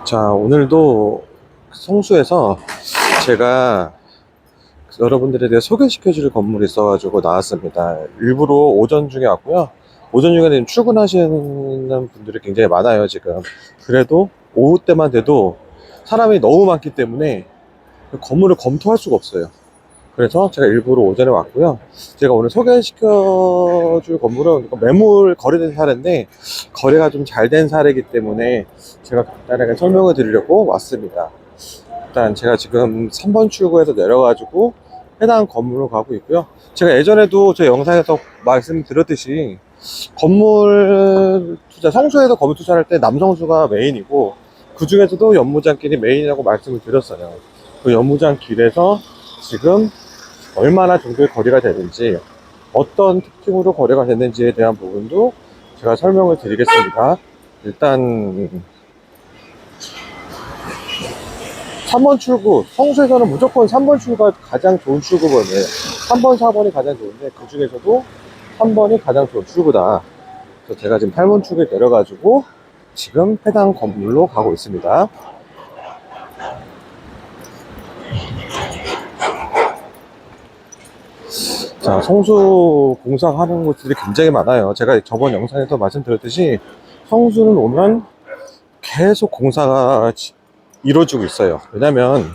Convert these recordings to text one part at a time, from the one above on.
자, 오늘도 성수에서 제가 여러분들에 대해 소개시켜 줄 건물이 있어가지고 나왔습니다. 일부러 오전 중에 왔고요. 오전 중에는 출근하시는 분들이 굉장히 많아요, 지금. 그래도 오후 때만 돼도 사람이 너무 많기 때문에 건물을 검토할 수가 없어요. 그래서 제가 일부러 오전에 왔고요. 제가 오늘 소개시켜 줄 건물은 매물 거래된 사례인데, 거래가 좀 잘 된 사례이기 때문에 제가 간단하게 설명을 드리려고 왔습니다. 일단 제가 지금 3번 출구에서 내려가지고 해당 건물로 가고 있고요. 제가 예전에도 제 영상에서 말씀드렸듯이 건물 투자, 성수에서 건물 투자할 때 남성수가 메인이고, 그 중에서도 연무장길이 메인이라고 말씀을 드렸어요. 그 연무장길에서 지금 얼마나 정도의 거리가 되는지, 어떤 특징으로 거래가 됐는지에 대한 부분도 제가 설명을 드리겠습니다. 일단 3번 출구, 성수에서는 무조건 3번 출구가 가장 좋은 출구거든요. 3번, 4번이 가장 좋은데 그 중에서도 3번이 가장 좋은 출구다. 그래서 제가 지금 8번 출구에 내려가지고 지금 해당 건물로 가고 있습니다. 자, 성수 공사하는 곳들이 굉장히 많아요. 제가 저번 영상에서 말씀드렸듯이 성수는 오면 계속 공사가 이루어지고 있어요. 왜냐면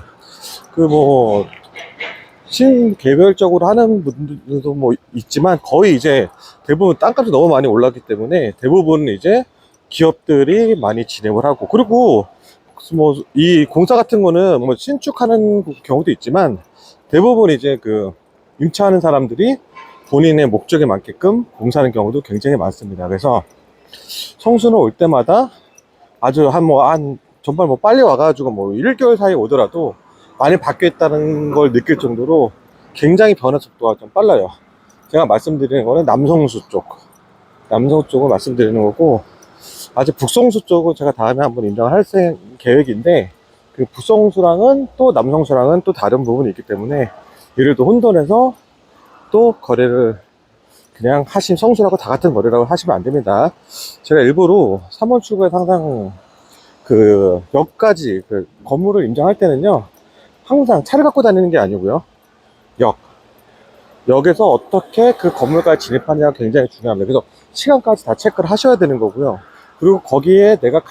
신개별적으로 하는 분들도 뭐 있지만, 거의 이제 대부분 땅값이 너무 많이 올랐기 때문에 대부분은 이제 기업들이 많이 진행을 하고, 그리고 뭐 이 공사 같은 거는 뭐 신축하는 경우도 있지만, 대부분 이제 임차하는 사람들이 본인의 목적에 맞게끔 공사하는 경우도 굉장히 많습니다. 그래서 성수는 올 때마다 아주 정말 빨리 와가지고 1개월 사이에 오더라도 많이 바뀌어 있다는 걸 느낄 정도로 굉장히 변화 속도가 좀 빨라요. 제가 말씀드리는 거는 남성수 쪽을 말씀드리는 거고, 아직 북성수 쪽은 제가 다음에 한번 인정을 할 계획인데, 그 북성수랑은 또 남성수랑은 또 다른 부분이 있기 때문에 이를 또 혼돈해서 또 거래를 그냥 성수라고 다 같은 거래라고 하시면 안 됩니다. 제가 일부러 3번 출구에서 항상 역까지 건물을 인정할 때는요, 항상 차를 갖고 다니는 게 아니고요, 역에서 어떻게 그 건물까지 진입하느냐가 굉장히 중요합니다. 그래서 시간까지 다 체크를 하셔야 되는 거고요. 그리고 거기에 내가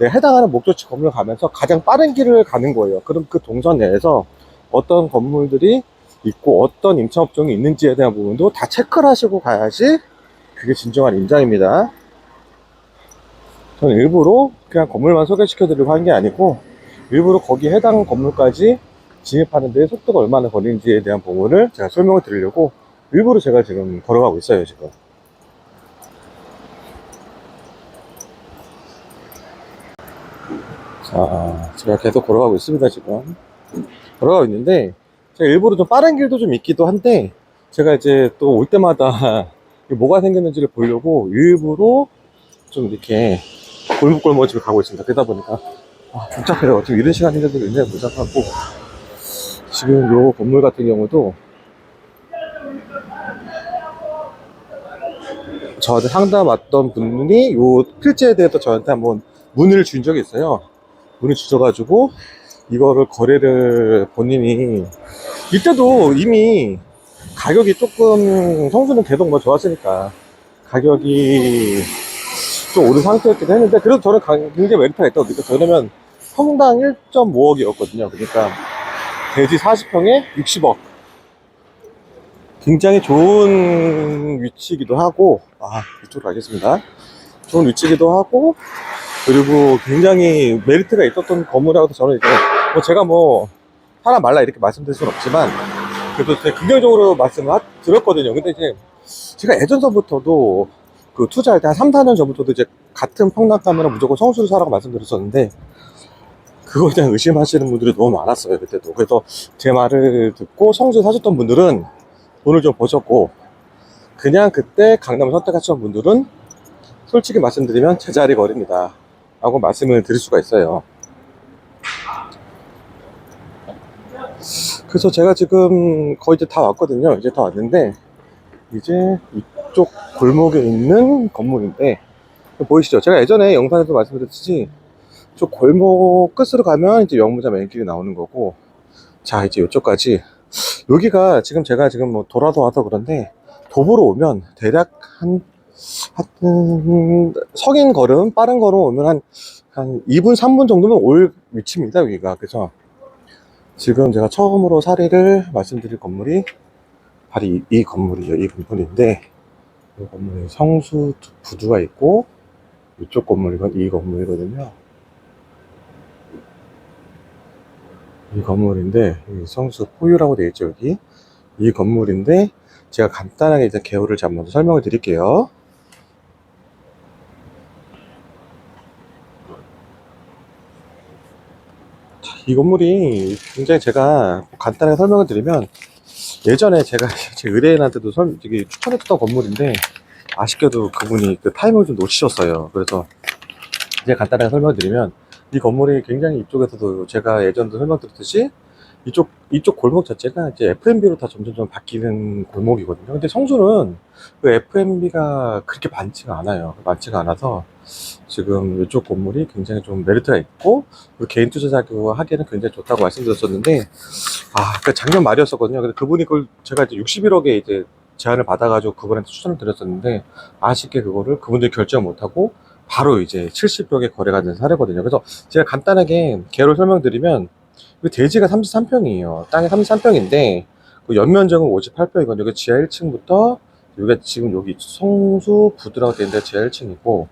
해당하는 목적지 건물을 가면서 가장 빠른 길을 가는 거예요. 그럼 그 동선 내에서 어떤 건물들이 있고 어떤 임차업종이 있는지에 대한 부분도 다 체크를 하시고 가야지 그게 진정한 임장입니다. 저는 일부러 그냥 건물만 소개시켜 드리려고 한 게 아니고, 일부러 거기에 해당 건물까지 진입하는 데 속도가 얼마나 걸리는지에 대한 부분을 제가 설명을 드리려고 일부러 제가 지금 걸어가고 있어요, 지금. 자, 제가 계속 걸어가고 있습니다, 지금. 걸어가고 있는데, 제가 일부러 좀 빠른 길도 좀 있기도 한데, 제가 이제 또 올 때마다 뭐가 생겼는지를 보려고 일부러 좀 이렇게 골목골목 집에 가고 있습니다. 그러다 보니까 복잡해요. 지금 이런 시간인데도 굉장히 복잡하고, 지금 요 건물 같은 경우도 저한테 상담 왔던 분이 요 필지에 대해서 저한테 한번 문의를 준 적이 있어요. 문의 주셔가지고 이거를 거래를 본인이, 이때도 이미 가격이 조금, 성수는 계속 좋았으니까 가격이 좀 오른 상태였기도 했는데, 그래도 저는 굉장히 메리트가 있다고 느꼈어요. 왜냐면 평당 1.5억이었거든요. 그러니까 대지 40평에 60억. 굉장히 좋은 위치이기도 하고, 이쪽으로 가겠습니다. 좋은 위치이기도 하고, 그리고 굉장히 메리트가 있었던 건물이라고 저는 이제, 제가 하나 말라 이렇게 말씀드릴 수는 없지만, 그래도 되게 긍정적으로 말씀을 드렸거든요. 근데 이제 제가 예전서부터도 투자할 때 한 3, 4년 전부터도 이제 같은 평당가면 무조건 성수를 사라고 말씀드렸었는데, 그거에 대한 의심하시는 분들이 너무 많았어요, 그때도. 그래서 제 말을 듣고 성수 사셨던 분들은 돈을 좀 버셨고, 그냥 그때 강남을 선택하셨던 분들은 솔직히 말씀드리면 제자리 거리입니다 라고 말씀을 드릴 수가 있어요. 그래서 제가 지금 거의 이제 다 왔거든요. 이제 다 왔는데, 이제 이쪽 골목에 있는 건물인데, 보이시죠? 제가 예전에 영상에서 말씀드렸듯이 저 골목 끝으로 가면 이제 영무자 맨길이 나오는 거고, 자, 이제 이쪽까지. 여기가 지금 제가 지금 뭐 돌아서 와서 그런데, 도보로 오면 대략 성인 걸음, 빠른 걸음 오면 한 2분, 3분 정도면 올 위치입니다, 여기가. 그래서 지금 제가 처음으로 사례를 말씀드릴 건물이 바로 이 건물이죠. 이 건물인데, 이 건물에 성수 부두가 있고, 이쪽 건물이건 이 건물이거든요. 이 건물인데, 이 성수 포유라고 되어 있죠, 여기. 이 건물인데, 제가 간단하게 이제 개요를 잠깐 먼저 설명을 드릴게요. 이 건물이 굉장히 제가 간단하게 설명을 드리면, 예전에 제가 제 의뢰인한테도 되게 추천했던 건물인데, 아쉽게도 그분이 그 타이밍을 좀 놓치셨어요. 그래서 이제 간단하게 설명을 드리면, 이 건물이 굉장히 이쪽에서도 제가 예전도 설명드렸듯이 이쪽 골목 자체가 이제 F&B로 다 점점점 바뀌는 골목이거든요. 근데 성수는 그 F&B가 그렇게 많지가 않아요. 많지가 않아서 지금 이쪽 건물이 굉장히 좀 메리트가 있고, 그리고 개인 투자자고 하기에는 굉장히 좋다고 말씀드렸었는데, 그 작년 말이었었거든요. 근데 그분이 그걸 제가 이제 61억에 이제 제안을 받아가지고 그분한테 추천을 드렸었는데, 아쉽게 그거를 그분들이 결정 못하고 바로 이제 70억에 거래가 된 사례거든요. 그래서 제가 간단하게 개요를 설명드리면, 그 대지가 33평이에요. 땅이 33평인데, 그 연면적은 58평이거든요. 그 지하 1층부터, 여기가 지금 여기 성수 부두라고 되어 있는데 지하 1층이고,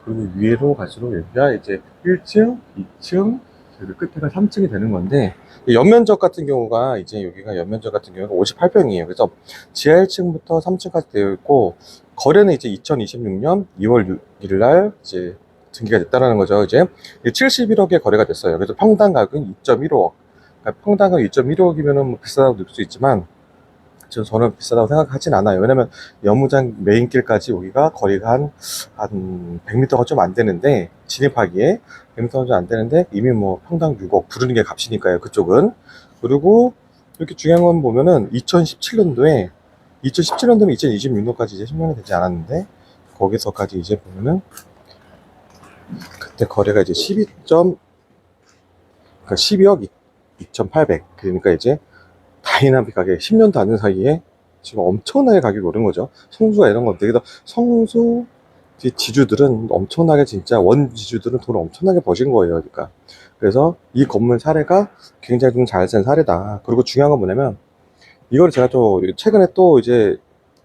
그리고 위로 갈수록 여기가 이제 1층, 2층, 그리고 끝에가 3층이 되는 건데, 연면적 같은 경우가 이제 여기가 연면적 같은 경우가 58평이에요. 그래서 지하 1층부터 3층까지 되어 있고, 거래는 이제 2026년 2월 6일 날 이제 등기가 됐다라는 거죠. 이제 71억에 거래가 됐어요. 그래서 평당 가격은 2.15억. 그러니까 평당 가격 2.15억이면은 뭐 비싸다고 느낄 수 있지만, 저는 비싸다고 생각하진 않아요. 왜냐면 연무장 메인길까지 여기가 거리가 한 100m가 좀 안 되는데, 진입하기에 100m가 좀 안 되는데, 이미 뭐 평당 6억 부르는 게 값이니까요, 그쪽은. 그리고 이렇게 중요한 건 보면은 2017년도면 2026년까지 이제 10년이 되지 않았는데, 거기서까지 이제 보면은 그때 거래가 이제 12억 2,800. 그러니까 이제 다이나믹 가격 10년도 안 된 사이에 지금 엄청나게 가격이 오른 거죠. 성수가 이런 것들. 그래서 성수 지주들은 엄청나게, 진짜 원지주들은 돈을 엄청나게 버신 거예요. 그러니까. 그래서 이 건물 사례가 굉장히 좀 잘 센 사례다. 그리고 중요한 건 뭐냐면, 이걸 제가 또 최근에 또 이제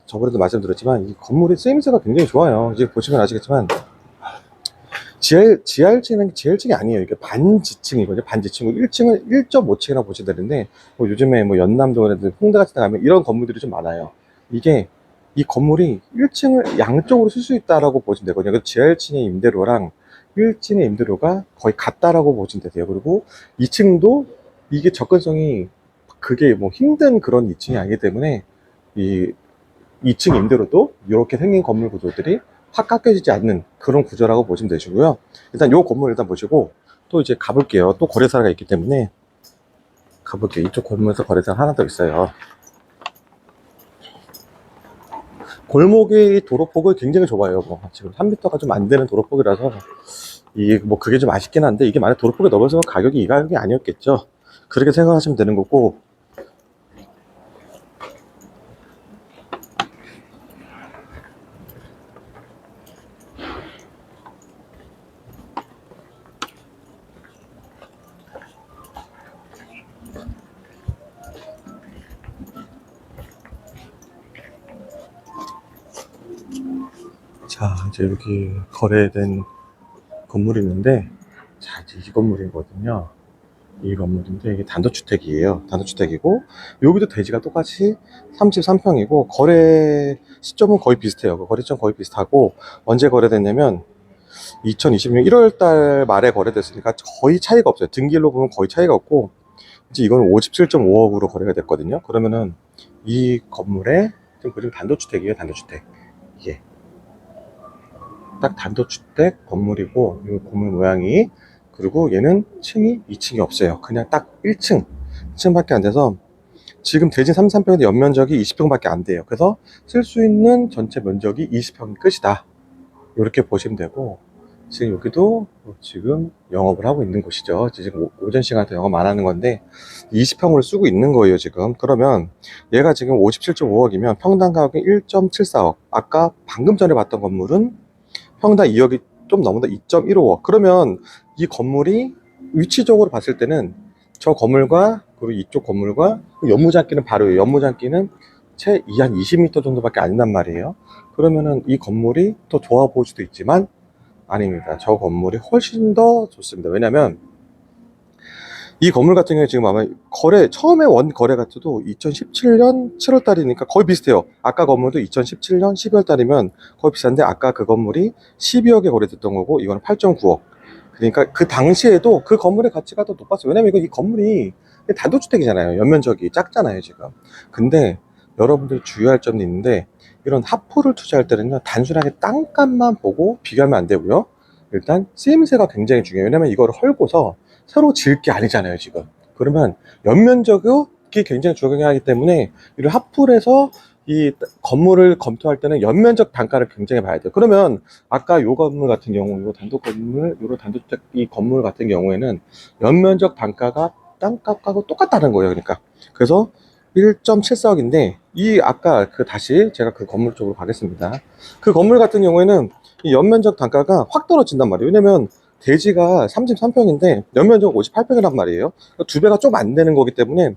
저번에도 말씀드렸지만, 이 건물의 쓰임새가 굉장히 좋아요. 이제 보시면 아시겠지만, 지하 1층은 지하 1층이 아니에요. 이게 반지층이거든요. 반지층이고 1층은 1.5층이라고 보시면 되는데, 뭐 요즘에 뭐 연남동이라든지 홍대 같은 데 가면 이런 건물들이 좀 많아요. 이게 이 건물이 1층을 양쪽으로 쓸 수 있다라고 보시면 되거든요. 그래서 지하 1층의 임대료랑 1층의 임대료가 거의 같다라고 보시면 되세요. 그리고 2층도 이게 접근성이 그게 뭐 힘든 그런 2층이 아니기 때문에, 이 2층 임대료도 이렇게 생긴 건물 구조들이 확 깎여지지 않는 그런 구조라고 보시면 되시고요. 일단 요 건물 일단 보시고 또 이제 가볼게요. 또 거래사가 있기 때문에 가볼게요. 이쪽 건물에서 거래사가 하나 더 있어요. 골목의 도로폭을 굉장히 좁아요. 뭐 지금 3m가 좀 안 되는 도로폭이라서 이게 뭐 그게 좀 아쉽긴 한데, 이게 만약 도로폭이 넘어서면 가격이 이 가격이 아니었겠죠. 그렇게 생각하시면 되는 거고. 자, 이제 여기 거래된 건물이 있는데, 자, 이제 이 건물이거든요. 이 건물인데 이게 단독주택이에요. 단독주택이고, 여기도 대지가 똑같이 33평이고, 거래 시점은 거의 비슷해요. 거래 시점 거의 비슷하고, 언제 거래됐냐면 2020년 1월 달 말에 거래됐으니까 거의 차이가 없어요. 등기일로 보면 거의 차이가 없고, 이제 이거는 57.5억으로 거래가 됐거든요. 그러면은 이 건물에 지금 보시면 단독주택이에요. 단독주택. 이게 딱 단독주택 건물이고, 이 건물 모양이, 그리고 얘는 층이 2층이 없어요. 그냥 딱 1층밖에 안 돼서, 지금 대진 33평인데 연면적이 20평밖에 안 돼요. 그래서 쓸 수 있는 전체 면적이 20평이 끝이다. 이렇게 보시면 되고, 지금 여기도 지금 영업을 하고 있는 곳이죠. 지금 오전 시간에 영업 안 하는 건데 20평을 쓰고 있는 거예요 지금. 그러면 얘가 지금 57.5억이면 평당 가격이 1.74억. 아까 방금 전에 봤던 건물은 평당 2억이 좀 넘는다, 2.15억. 그러면 이 건물이 위치적으로 봤을 때는 저 건물과 그리고 이쪽 건물과 연무장기는 바로 연무장기는 채 한 20m 정도밖에 안 된단 말이에요. 그러면은 이 건물이 더 좋아 보일 수도 있지만 아닙니다. 저 건물이 훨씬 더 좋습니다. 왜냐면 이 건물 같은 경우에 지금 아마 처음에 원 거래 같아도 2017년 7월 달이니까 거의 비슷해요. 아까 건물도 2017년 12월 달이면 거의 비슷한데 아까 그 건물이 12억에 거래됐던 거고 이거는 8.9억. 그러니까 그 당시에도 그 건물의 가치가 더 높았어요. 왜냐면 이 건물이 단독주택이잖아요. 연면적이 작잖아요, 지금. 근데 여러분들이 주의할 점이 있는데 이런 하프를 투자할 때는요, 단순하게 땅값만 보고 비교하면 안 되고요. 일단 쓰임새가 굉장히 중요해요. 왜냐면 이거를 헐고서 새로 지을 게 아니잖아요, 지금. 그러면 연면적이 굉장히 중요하기 때문에 이를 하풀해서 이 건물을 검토할 때는 연면적 단가를 굉장히 봐야 돼요. 그러면 아까 요 건물 같은 경우, 요 단독 건물, 요 단독주택 이 건물 같은 경우에는 연면적 단가가 땅값하고 똑같다는 거예요. 그러니까. 그래서 1.74억인데 이 아까 그 다시 제가 그 건물 쪽으로 가겠습니다. 그 건물 같은 경우에는 이 연면적 단가가 확 떨어진단 말이에요. 왜냐면 대지가 33평인데 연면적 58평이란 말이에요. 두 배가 좀 안 되는 거기 때문에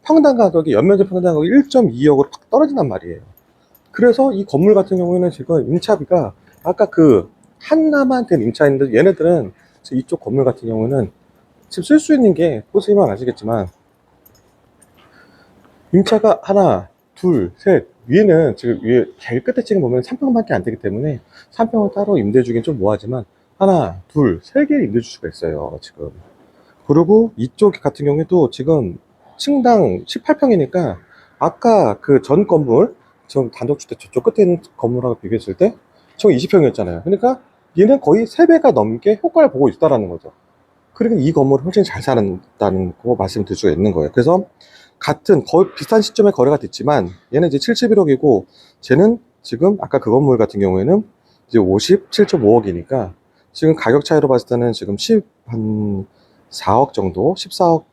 평당 가격이 연면적 평당 가격이 1.2억으로 확 떨어진단 말이에요. 그래서 이 건물 같은 경우에는 지금 임차비가 아까 그 한남한테 임차인데 얘네들은 이쪽 건물 같은 경우는 지금 쓸 수 있는 게 보시면 아시겠지만 임차가 하나, 둘, 셋. 위에는 지금 위에 제일 끝에 지금 보면 3평밖에 안 되기 때문에 3평을 따로 임대 주긴 좀 뭐하지만 하나, 둘, 세 개를 임대 줄 수가 있어요, 지금. 그리고 이쪽 같은 경우에도 지금 층당 18평이니까 아까 그 전 건물, 전 단독주택 저쪽 끝에 있는 건물하고 비교했을 때 총 20평이었잖아요. 그러니까 얘는 거의 3배가 넘게 효과를 보고 있다라는 거죠. 그러니까 이 건물을 훨씬 잘 사는다는 거 말씀드릴 수가 있는 거예요. 그래서 같은 거의 비슷한 시점에 거래가 됐지만 얘는 이제 71억이고 쟤는 지금 아까 그 건물 같은 경우에는 이제 57.5억이니까 지금 가격 차이로 봤을 때는 지금 10한 4억 정도, 14억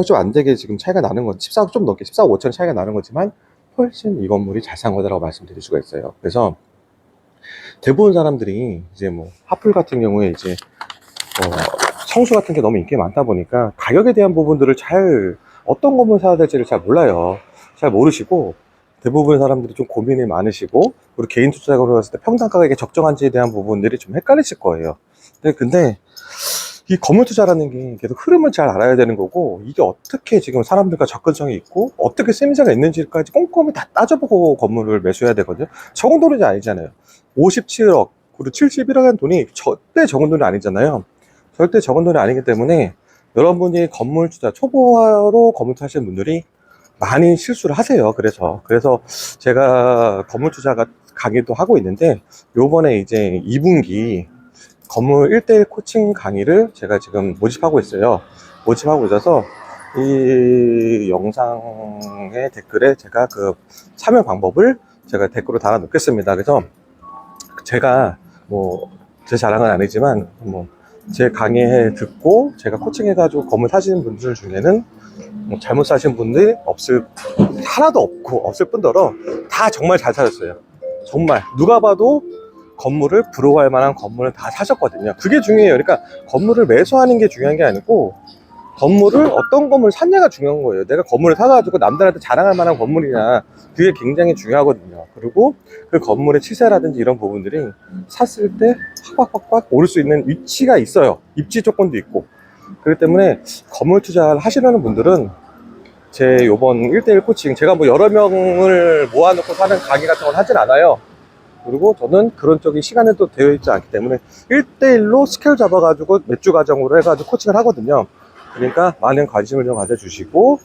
좀 안 되게 지금 차이가 나는 건 14억 좀 넘게 14억 5천 차이가 나는 거지만 훨씬 이 건물이 잘 산 거다라고 말씀드릴 수가 있어요. 그래서 대부분 사람들이 이제 뭐 하플 같은 경우에 이제 성수 같은 게 너무 인기가 많다 보니까 가격에 대한 부분들을 잘 어떤 건물 사야 될지를 잘 몰라요. 잘 모르시고 대부분 사람들이 좀 고민이 많으시고 그리고 개인 투자자로 봤을 때 평당 가격이 적정한지에 대한 부분들이 좀 헷갈리실 거예요. 근데 이 건물 투자라는 게 계속 흐름을 잘 알아야 되는 거고 이게 어떻게 지금 사람들과 접근성이 있고 어떻게 쓰임새가 있는지까지 꼼꼼히 다 따져보고 건물을 매수해야 되거든요. 적은 돈이 아니잖아요. 57억 그리고 71억 하는 돈이 절대 적은 돈이 아니잖아요. 절대 적은 돈이 아니기 때문에 여러분이 건물 투자 초보로 건물 투자하시는 분들이 많이 실수를 하세요. 그래서 제가 건물 투자가 강의도 하고 있는데 요번에 이제 2분기 건물 1대1 코칭 강의를 제가 지금 모집하고 있어요. 모집하고 있어서 이 영상의 댓글에 제가 그 참여 방법을 제가 댓글로 달아 놓겠습니다. 그래서 제가 뭐 제 자랑은 아니지만 뭐 제 강의에 듣고 제가 코칭해가지고 건물 사시는 분들 중에는 뭐 잘못 사신 분들이 하나도 없을 뿐더러 다 정말 잘 사셨어요. 정말 누가 봐도 건물을 부러워할 만한 건물을 다 사셨거든요. 그게 중요해요. 그러니까 건물을 매수하는 게 중요한 게 아니고 건물을 어떤 건물을 샀냐가 중요한 거예요. 내가 건물을 사가지고 남들한테 자랑할 만한 건물이냐 그게 굉장히 중요하거든요. 그리고 그 건물의 시세라든지 이런 부분들이 샀을 때 확 오를 수 있는 위치가 있어요. 입지 조건도 있고 그렇기 때문에 건물 투자를 하시려는 분들은 제 요번 1대1 코칭 제가 뭐 여러 명을 모아놓고 사는 강의 같은 건 하진 않아요. 그리고 저는 그런 쪽이 시간에도 되어 있지 않기 때문에 1대1로 스케일 잡아가지고 몇 주 과정으로 해가지고 코칭을 하거든요. 그러니까 많은 관심을 좀 가져주시고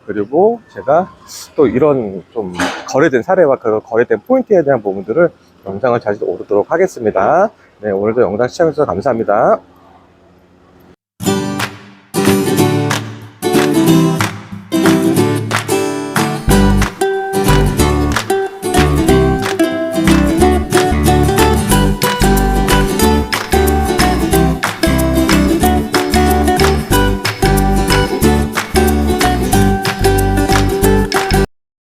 그리고 제가 또 이런 좀 거래된 사례와 그 거래된 포인트에 대한 부분들을 영상을 자주 오르도록 하겠습니다. 네, 오늘도 영상 시청해주셔서 감사합니다.